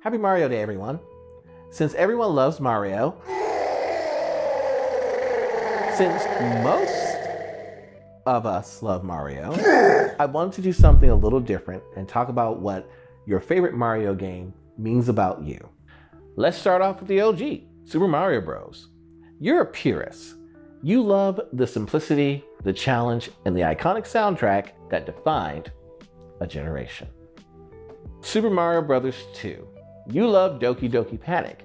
Happy Mario Day, everyone. Since everyone loves Mario, since most of us love Mario, I wanted to do something a little different and talk about what your favorite Mario game means about you. Let's start off with the OG, Super Mario Bros. You're a purist. You love the simplicity, the challenge, and the iconic soundtrack that defined a generation. Super Mario Bros. 2. You love Doki Doki Panic,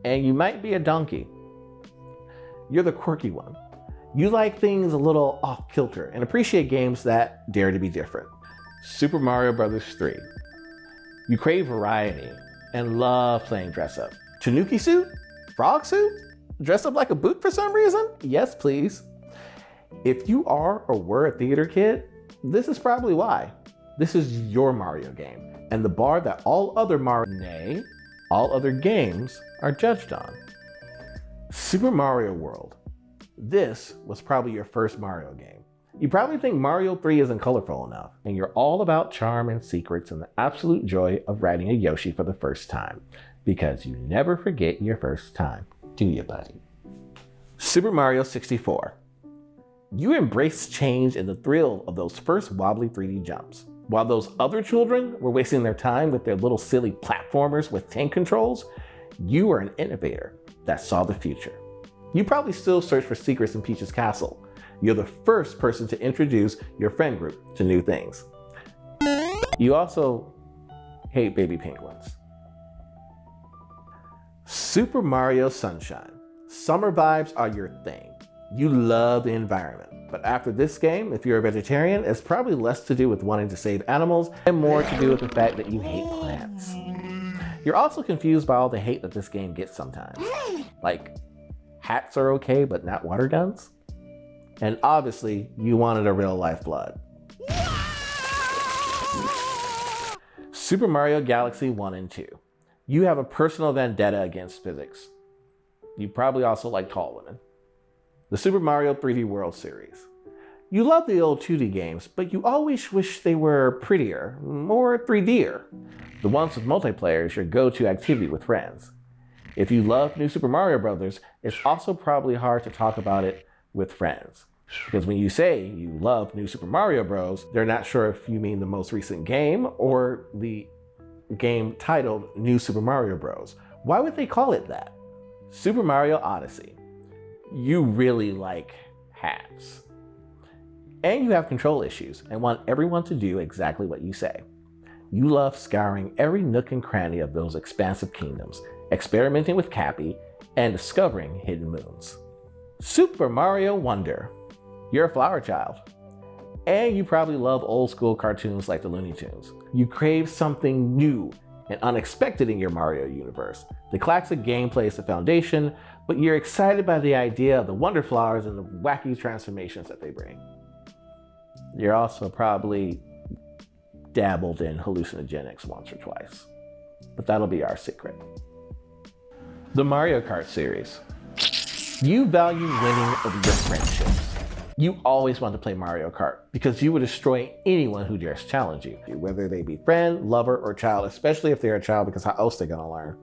and you might be a donkey. You're the quirky one. You like things a little off kilter and appreciate games that dare to be different. Super Mario Bros. 3. You crave variety and love playing dress up. Tanuki suit? Frog suit? Dress up like a boot for some reason? Yes, please. If you are or were a theater kid, this is probably why. This is your Mario game, and the bar that all other all other games are judged on. Super Mario World. This was probably your first Mario game. You probably think Mario 3 isn't colorful enough, and you're all about charm and secrets and the absolute joy of riding a Yoshi for the first time, because you never forget your first time, do you, buddy? Super Mario 64. You embrace change and the thrill of those first wobbly 3D jumps. While those other children were wasting their time with their little silly platformers with tank controls, you are an innovator that saw the future. You probably still search for secrets in Peach's castle. You're the first person to introduce your friend group to new things. You also hate baby penguins. Super Mario Sunshine. Summer vibes are your thing. You love the environment. But after this game, if you're a vegetarian, it's probably less to do with wanting to save animals and more to do with the fact that you hate plants. You're also confused by all the hate that this game gets sometimes. Like, hats are okay, but not water guns? And obviously, you wanted a real life flood. Super Mario Galaxy 1 and 2. You have a personal vendetta against physics. You probably also like tall women. The Super Mario 3D World series. You love the old 2D games, but you always wish they were prettier, more 3D'er. The ones with multiplayer is your go-to activity with friends. If you love New Super Mario Bros., it's also probably hard to talk about it with friends. Because when you say you love New Super Mario Bros., they're not sure if you mean the most recent game or the game titled New Super Mario Bros. Why would they call it that? Super Mario Odyssey. You really like hats. And you have control issues and want everyone to do exactly what you say. You love scouring every nook and cranny of those expansive kingdoms, experimenting with Cappy, and discovering hidden moons. Super Mario Wonder. You're a flower child. And you probably love old school cartoons like the Looney Tunes. You crave something new and unexpected in your Mario universe. The classic gameplay is the foundation, but you're excited by the idea of the Wonder Flowers and the wacky transformations that they bring. You're also probably dabbled in hallucinogenics once or twice, but that'll be our secret. The Mario Kart series. You value winning over your friendships. You always want to play Mario Kart because you would destroy anyone who dares challenge you, whether they be friend, lover, or child, especially if they're a child, because how else they're gonna learn.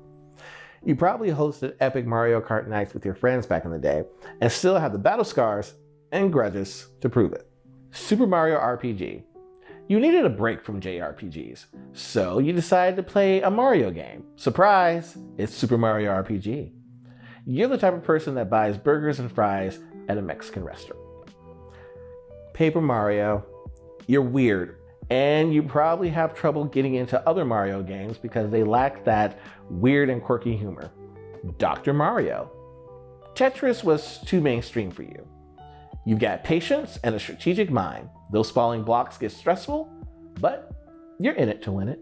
You probably hosted epic Mario Kart nights with your friends back in the day and still have the battle scars and grudges to prove it. Super Mario RPG. You needed a break from JRPGs, so you decided to play a Mario game. Surprise, it's Super Mario RPG. You're the type of person that buys burgers and fries at a Mexican restaurant. Paper Mario. You're weird, and you probably have trouble getting into other Mario games because they lack that weird and quirky humor. Dr. Mario. Tetris was too mainstream for you. You've got patience and a strategic mind. Those falling blocks get stressful, but you're in it to win it.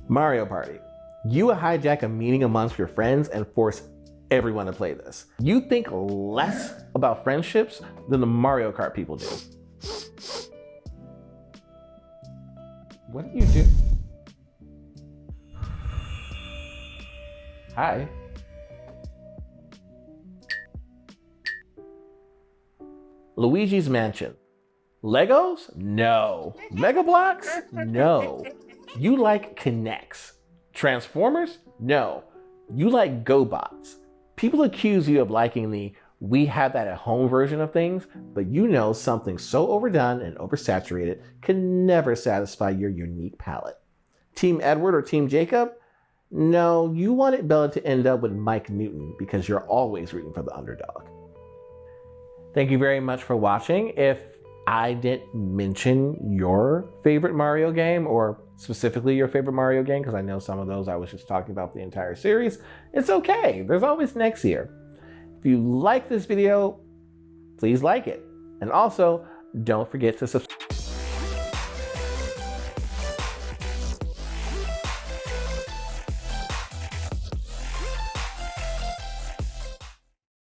Mario Party. You will hijack a meeting amongst your friends and force everyone to play this. You think less about friendships than the Mario Kart people do. What do you do? Hi. Luigi's Mansion. Legos? No. Mega Blocks? No. You like Kinects. Transformers? No, you like GoBots. People accuse you of liking the we have that at home version of things, but you know something so overdone and oversaturated can never satisfy your unique palate. Team Edward or Team Jacob? No, you wanted Bella to end up with Mike Newton because you're always rooting for the underdog. Thank you very much for watching. If I didn't mention your favorite Mario game, or specifically your favorite Mario game, because I know some of those I was just talking about the entire series, it's okay. There's always next year. If you like this video, please like it. And also, don't forget to subscribe.